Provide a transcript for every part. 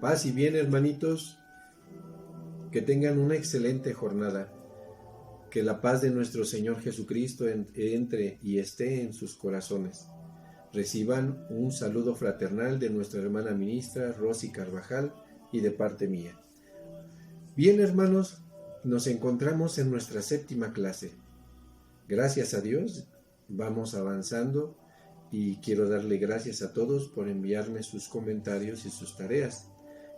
Paz y bien, hermanitos, que tengan una excelente jornada. Que la paz de nuestro Señor Jesucristo entre y esté en sus corazones. Reciban un saludo fraternal de nuestra hermana ministra Rosy Carvajal y de parte mía. Bien, hermanos, nos encontramos en nuestra 7ª clase. Gracias a Dios, vamos avanzando y quiero darle gracias a todos por enviarme sus comentarios y sus tareas.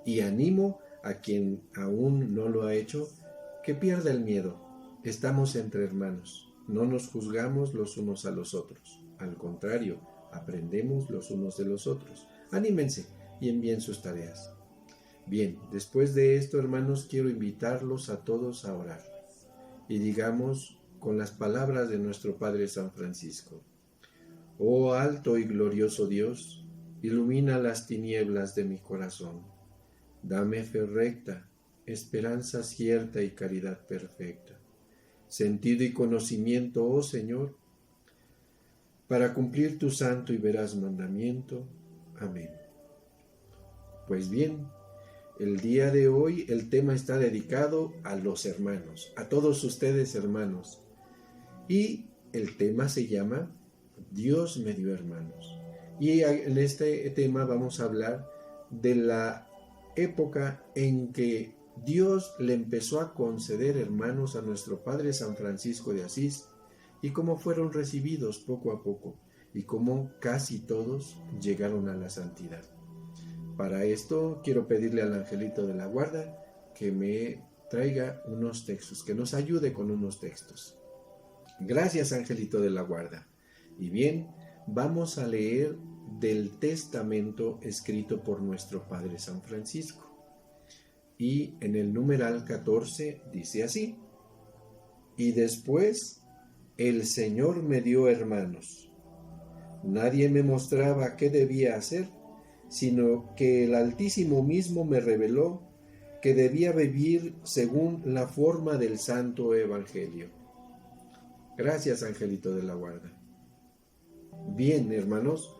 Y animo a quien aún no lo ha hecho que pierda el miedo. Estamos entre hermanos, no nos juzgamos los unos a los otros. Al contrario, aprendemos los unos de los otros. Anímense y envíen sus tareas. Bien, después de esto, hermanos, quiero invitarlos a todos a orar. Y digamos con las palabras de nuestro Padre San Francisco: Oh alto y glorioso Dios, ilumina las tinieblas de mi corazón. Dame fe recta, esperanza cierta y caridad perfecta. Sentido y conocimiento, oh Señor, para cumplir tu santo y veraz mandamiento. Amén. Pues bien, el día de hoy el tema está dedicado a los hermanos, a todos ustedes hermanos. Y el tema se llama Dios me dio hermanos. Y en este tema vamos a hablar de la época en que Dios le empezó a conceder hermanos a nuestro Padre San Francisco de Asís y cómo fueron recibidos poco a poco y cómo casi todos llegaron a la santidad. Para esto quiero pedirle al angelito de la guarda que me traiga unos textos, que nos ayude con unos textos. Gracias, angelito de la guarda. Y bien, vamos a leer del testamento escrito por nuestro Padre San Francisco. Y en el numeral 14 dice así: Y después el Señor me dio hermanos. Nadie me mostraba qué debía hacer, sino que el Altísimo mismo me reveló que debía vivir según la forma del Santo Evangelio. Gracias, angelito de la guarda. Bien, hermanos,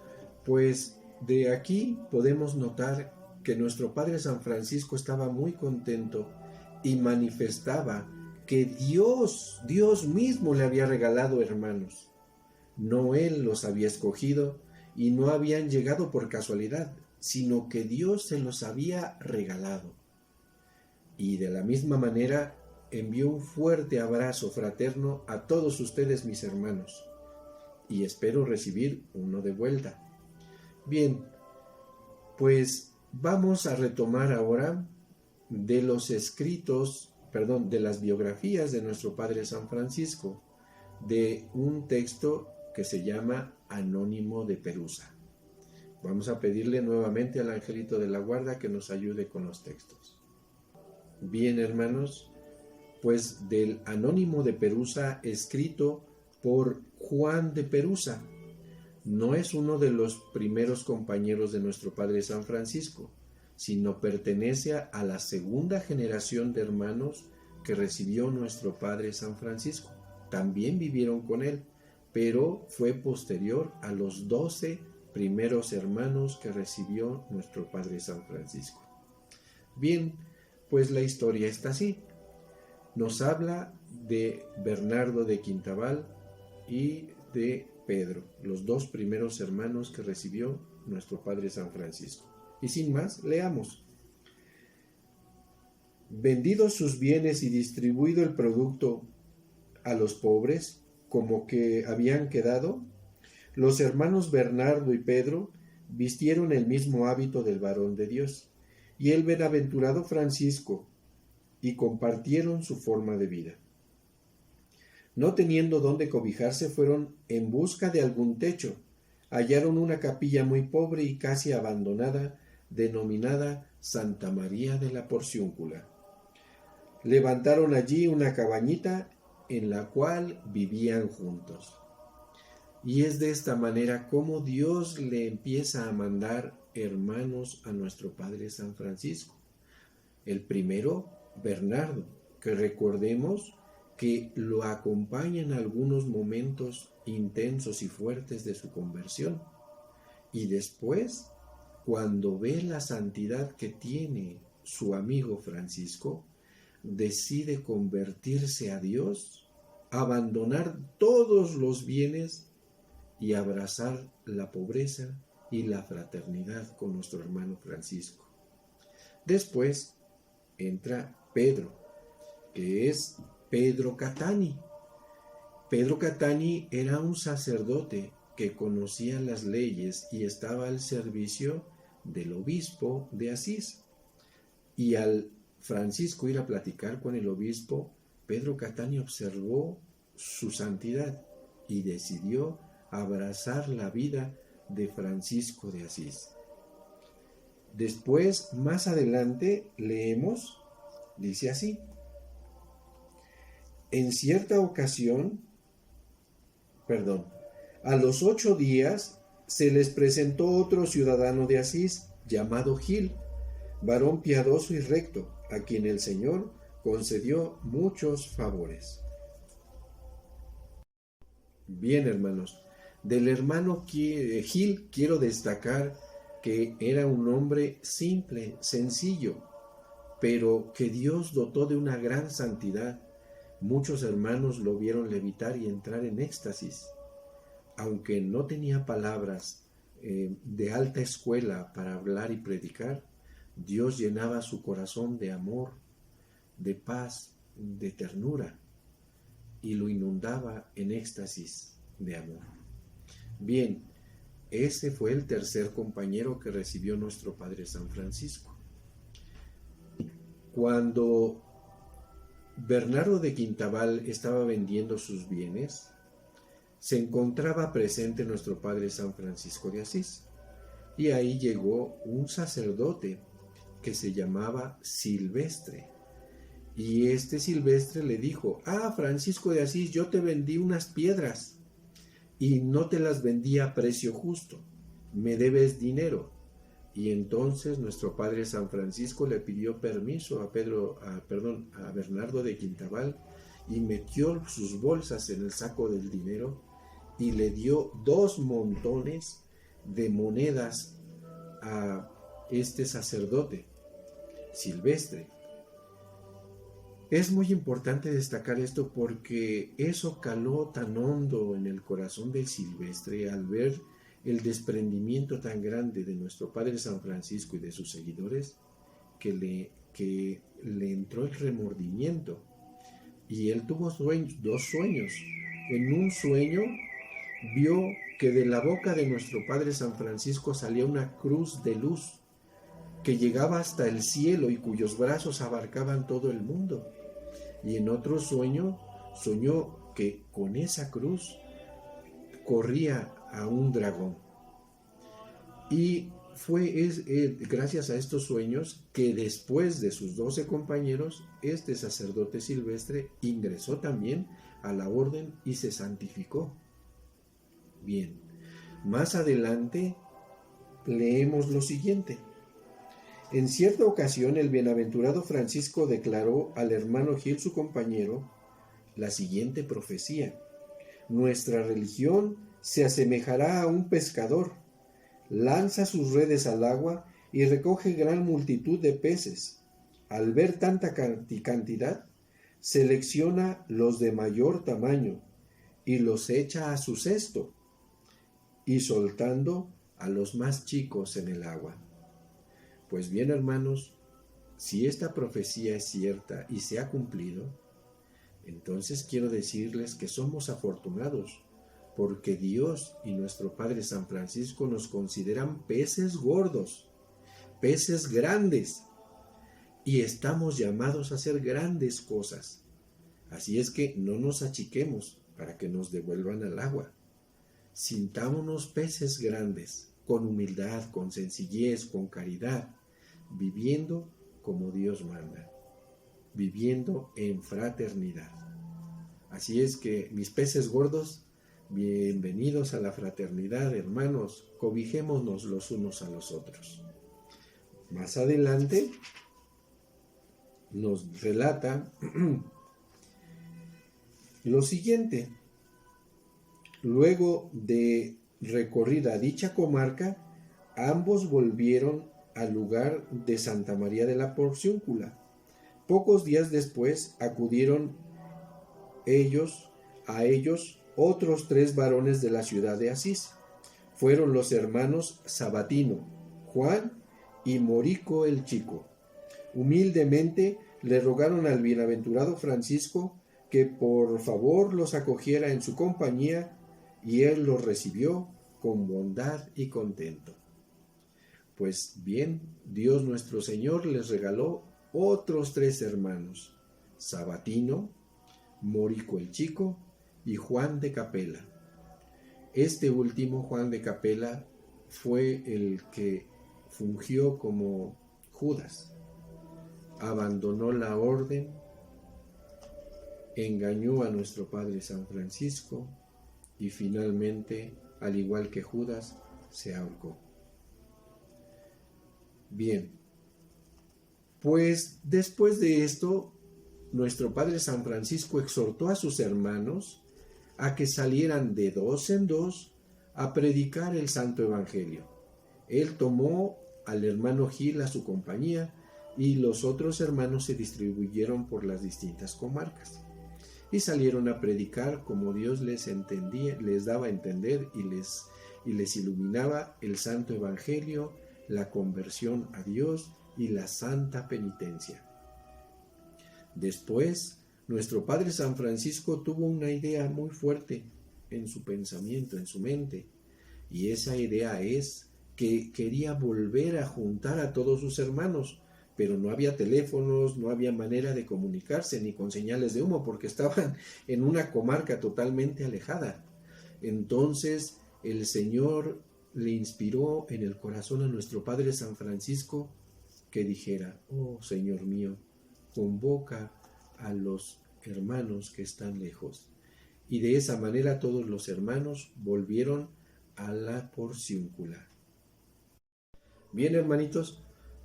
pues de aquí podemos notar que nuestro Padre San Francisco estaba muy contento y manifestaba que Dios mismo le había regalado hermanos. No él los había escogido y no habían llegado por casualidad, sino que Dios se los había regalado. Y de la misma manera envió un fuerte abrazo fraterno a todos ustedes, mis hermanos, y espero recibir uno de vuelta. Bien, pues vamos a retomar ahora de los escritos, de las biografías de nuestro Padre San Francisco, de un texto que se llama Anónimo de Perusa. Vamos a pedirle nuevamente al angelito de la guarda que nos ayude con los textos. Bien, hermanos, pues del Anónimo de Perusa escrito por Juan de Perusa. No es uno de los primeros compañeros de nuestro Padre San Francisco, sino pertenece a la segunda generación de hermanos que recibió nuestro Padre San Francisco. También vivieron con él, pero fue posterior a los 12 primeros hermanos que recibió nuestro Padre San Francisco. Bien, pues la historia está así. Nos habla de Bernardo de Quintabal y de Pedro, los 2 primeros hermanos que recibió nuestro Padre San Francisco. Y sin más, leamos. Vendidos sus bienes y distribuido el producto a los pobres, como que habían quedado, los hermanos Bernardo y Pedro vistieron el mismo hábito del varón de Dios y el bienaventurado Francisco, y compartieron su forma de vida. No teniendo dónde cobijarse, fueron en busca de algún techo. Hallaron una capilla muy pobre y casi abandonada, denominada Santa María de la Porciúncula. Levantaron allí una cabañita en la cual vivían juntos. Y es de esta manera como Dios le empieza a mandar hermanos a nuestro Padre San Francisco. El primero, Bernardo, que recordemos que lo acompaña en algunos momentos intensos y fuertes de su conversión. Y después cuando ve la santidad que tiene su amigo Francisco, decide convertirse a Dios, abandonar todos los bienes y abrazar la pobreza y la fraternidad con nuestro hermano Francisco. Después entra Pedro, que es Pedro Catani. Pedro Catani era un sacerdote que conocía las leyes y estaba al servicio del obispo de Asís. Y al Francisco ir a platicar con el obispo, Pedro Catani observó su santidad y decidió abrazar la vida de Francisco de Asís. Después, más adelante, leemos, dice así: en cierta ocasión, a los 8 días se les presentó otro ciudadano de Asís, llamado Gil, varón piadoso y recto, a quien el Señor concedió muchos favores. Bien, hermanos, del hermano Gil quiero destacar que era un hombre simple, sencillo, pero que Dios dotó de una gran santidad. Muchos hermanos lo vieron levitar y entrar en éxtasis. Aunque no tenía palabras de alta escuela para hablar y predicar, Dios llenaba su corazón de amor, de paz, de ternura, y lo inundaba en éxtasis de amor. Bien, ese fue el tercer compañero que recibió nuestro Padre San Francisco. Cuando Bernardo de Quintabal estaba vendiendo sus bienes, se encontraba presente nuestro Padre San Francisco de Asís, y ahí llegó un sacerdote que se llamaba Silvestre. Y este Silvestre le dijo: Francisco de Asís, yo te vendí unas piedras y no te las vendí a precio justo, me debes dinero. Y entonces nuestro Padre San Francisco le pidió permiso a Bernardo de Quintabal, y metió sus bolsas en el saco del dinero y le dio 2 montones de monedas a este sacerdote Silvestre. Es muy importante destacar esto porque eso caló tan hondo en el corazón de Silvestre al ver el desprendimiento tan grande de nuestro Padre San Francisco y de sus seguidores, que le entró el remordimiento. Y él tuvo 2 sueños. En un sueño vio que de la boca de nuestro Padre San Francisco salía una cruz de luz que llegaba hasta el cielo y cuyos brazos abarcaban todo el mundo. Y en otro sueño soñó que con esa cruz corría a un dragón. Y fue gracias a estos sueños que después de sus 12 compañeros, este sacerdote Silvestre ingresó también a la orden y se santificó. Bien, más adelante leemos lo siguiente. En cierta ocasión el bienaventurado Francisco declaró al hermano Gil, su compañero, la siguiente profecía: nuestra religión se asemejará a un pescador, lanza sus redes al agua y recoge gran multitud de peces. Al ver tanta cantidad, selecciona los de mayor tamaño y los echa a su cesto, y soltando a los más chicos en el agua. Pues bien, hermanos, si esta profecía es cierta y se ha cumplido, entonces quiero decirles que somos afortunados, porque Dios y nuestro Padre San Francisco nos consideran peces gordos, peces grandes, y estamos llamados a hacer grandes cosas. Así es que no nos achiquemos para que nos devuelvan al agua. Sintámonos peces grandes, con humildad, con sencillez, con caridad, viviendo como Dios manda, viviendo en fraternidad. Así es que, mis peces gordos, bienvenidos a la fraternidad, hermanos, cobijémonos los unos a los otros. Más adelante nos relata lo siguiente: luego de recorrida dicha comarca, ambos volvieron al lugar de Santa María de la Porciúncula. Pocos días después acudieron a ellos otros 3 varones de la ciudad de Asís. Fueron los hermanos Sabatino, Juan y Morico el Chico. Humildemente le rogaron al bienaventurado Francisco que por favor los acogiera en su compañía, y él los recibió con bondad y contento. Pues bien, Dios nuestro Señor les regaló otros 3 hermanos, Sabatino, Morico el Chico y Juan de Capela. Este último, Juan de Capela, fue el que fungió como Judas. Abandonó la orden, engañó a nuestro Padre San Francisco y finalmente, al igual que Judas, se ahorcó. Bien, pues después de esto, nuestro Padre San Francisco exhortó a sus hermanos a que salieran de 2 en 2 a predicar el Santo Evangelio. Él tomó al hermano Gil a su compañía y los otros hermanos se distribuyeron por las distintas comarcas y salieron a predicar como Dios les daba a entender y les iluminaba el Santo Evangelio, la conversión a Dios y la santa penitencia. Después, nuestro Padre San Francisco tuvo una idea muy fuerte en su pensamiento, en su mente, y esa idea es que quería volver a juntar a todos sus hermanos, pero no había teléfonos, no había manera de comunicarse ni con señales de humo porque estaban en una comarca totalmente alejada. Entonces el Señor le inspiró en el corazón a nuestro Padre San Francisco que dijera: oh Señor mío, convoca a los hermanos que están lejos. Y de esa manera todos los hermanos volvieron a la Porciúncula. Bien, hermanitos,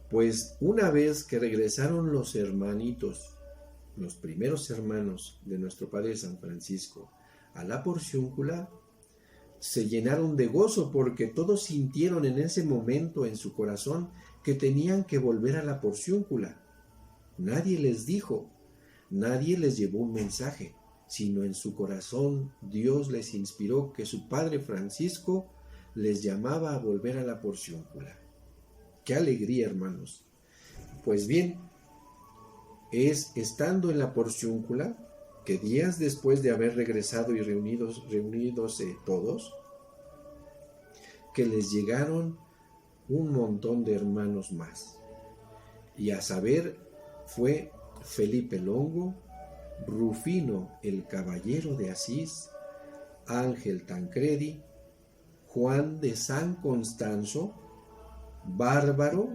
pues una vez que regresaron los hermanitos, los primeros hermanos de nuestro Padre San Francisco, a la Porciúncula, se llenaron de gozo porque todos sintieron en ese momento en su corazón que tenían que volver a la Porciúncula. Nadie les dijo, nadie les llevó un mensaje, sino en su corazón Dios les inspiró que su Padre Francisco les llamaba a volver a la Porciúncula. ¡Qué alegría, hermanos! Pues bien, es estando en la Porciúncula que días después de haber regresado y reunidos todos, que les llegaron un montón de hermanos más. Y a saber, fue Felipe Longo, Rufino el Caballero de Asís, Ángel Tancredi, Juan de San Constanzo, Bárbaro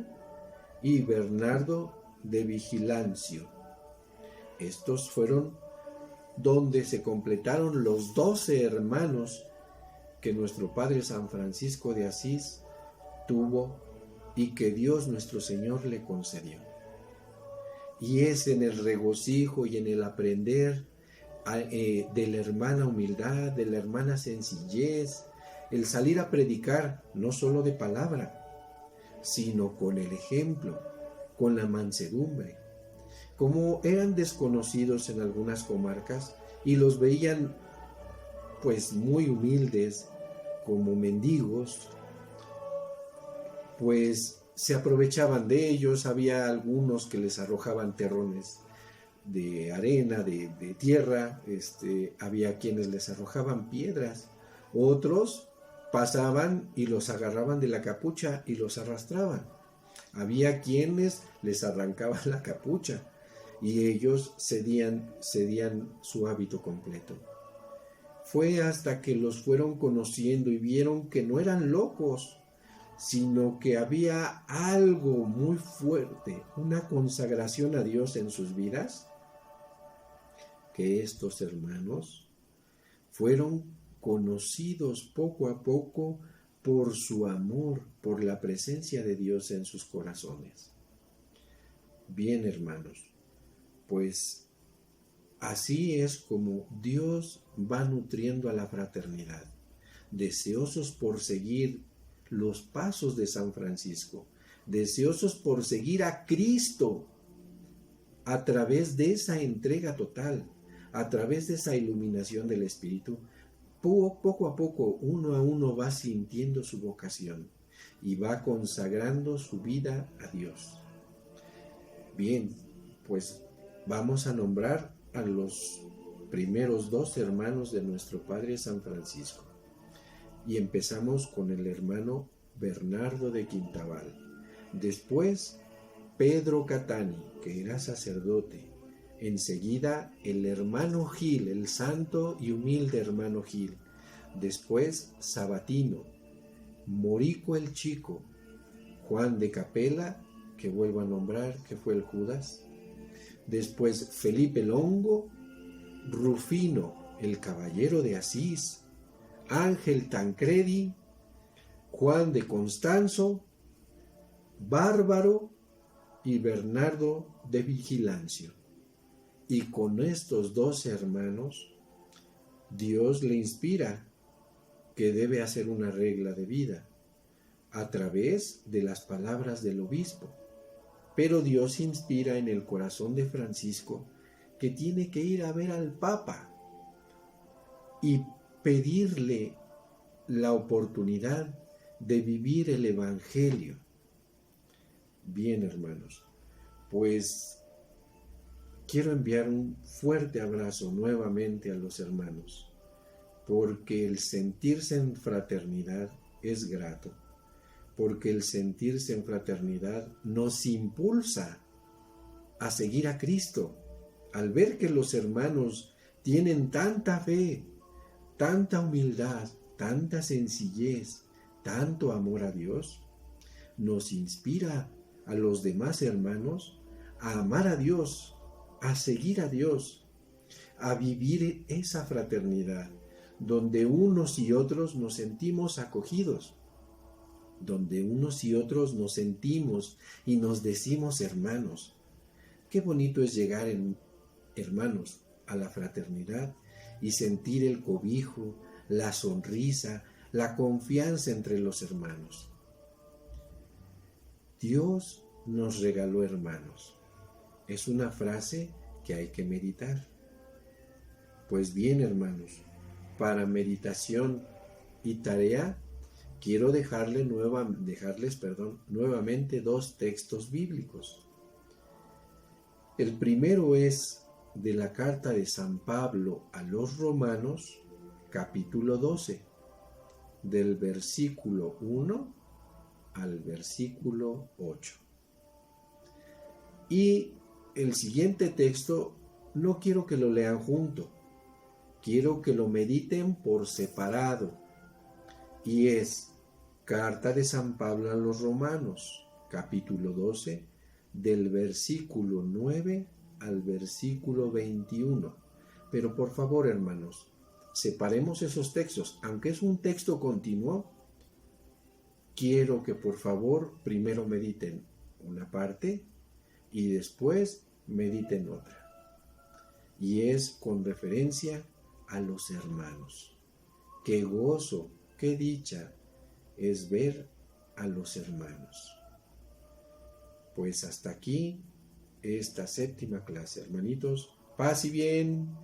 y Bernardo de Vigilancio. Estos fueron donde se completaron los 12 hermanos que nuestro Padre San Francisco de Asís tuvo y que Dios nuestro Señor le concedió. Y es en el regocijo y en el aprender de la hermana humildad, de la hermana sencillez, el salir a predicar no solo de palabra, sino con el ejemplo, con la mansedumbre. Como eran desconocidos en algunas comarcas y los veían pues muy humildes, como mendigos, pues se aprovechaban de ellos. Había algunos que les arrojaban terrones de arena, de tierra, había quienes les arrojaban piedras, otros pasaban y los agarraban de la capucha y los arrastraban. Había quienes les arrancaban la capucha y ellos cedían su hábito completo. Fue hasta que los fueron conociendo y vieron que no eran locos, sino que había algo muy fuerte, una consagración a Dios en sus vidas, que estos hermanos fueron conocidos poco a poco por su amor, por la presencia de Dios en sus corazones. Bien, hermanos, pues así es como Dios va nutriendo a la fraternidad, deseosos por seguir los pasos de San Francisco, deseosos por seguir a Cristo a través de esa entrega total, a través de esa iluminación del Espíritu. Poco a poco, uno a uno va sintiendo su vocación y va consagrando su vida a Dios. Bien, pues vamos a nombrar a los primeros 2 hermanos de nuestro Padre San Francisco. Y empezamos con el hermano Bernardo de Quintabal. Después, Pedro Catani, que era sacerdote. Enseguida, el hermano Gil, el santo y humilde hermano Gil. Después, Sabatino, Morico el Chico, Juan de Capela, que vuelvo a nombrar, que fue el Judas. Después, Felipe Longo, Rufino, el caballero de Asís, Ángel Tancredi, Juan de Constanzo, Bárbaro y Bernardo de Vigilancio. Y con estos 2 hermanos, Dios le inspira que debe hacer una regla de vida a través de las palabras del obispo. Pero Dios inspira en el corazón de Francisco que tiene que ir a ver al Papa y pedirle la oportunidad de vivir el Evangelio. Bien, hermanos, pues quiero enviar un fuerte abrazo nuevamente a los hermanos, porque el sentirse en fraternidad es grato, porque el sentirse en fraternidad nos impulsa a seguir a Cristo. Al ver que los hermanos tienen tanta fe, tanta humildad, tanta sencillez, tanto amor a Dios, nos inspira a los demás hermanos a amar a Dios, a seguir a Dios, a vivir esa fraternidad, donde unos y otros nos sentimos acogidos, donde unos y otros nos sentimos y nos decimos hermanos. Qué bonito es llegar, hermanos, a la fraternidad y sentir el cobijo, la sonrisa, la confianza entre los hermanos. Dios nos regaló hermanos. Es una frase que hay que meditar. Pues bien, hermanos, para meditación y tarea, quiero dejarles nuevamente 2 textos bíblicos. El primero es de la carta de San Pablo a los Romanos, capítulo 12, del versículo 1 al versículo 8. Y el siguiente texto no quiero que lo lean junto, quiero que lo mediten por separado. Y es carta de San Pablo a los Romanos, capítulo 12, del versículo 9 al versículo 21. Pero por favor, hermanos, separemos esos textos. Aunque es un texto continuo, quiero que por favor primero mediten una parte y después mediten otra. Y es con referencia a los hermanos. Qué gozo, qué dicha es ver a los hermanos. Pues hasta aquí esta 7ª clase, hermanitos. Paz y bien.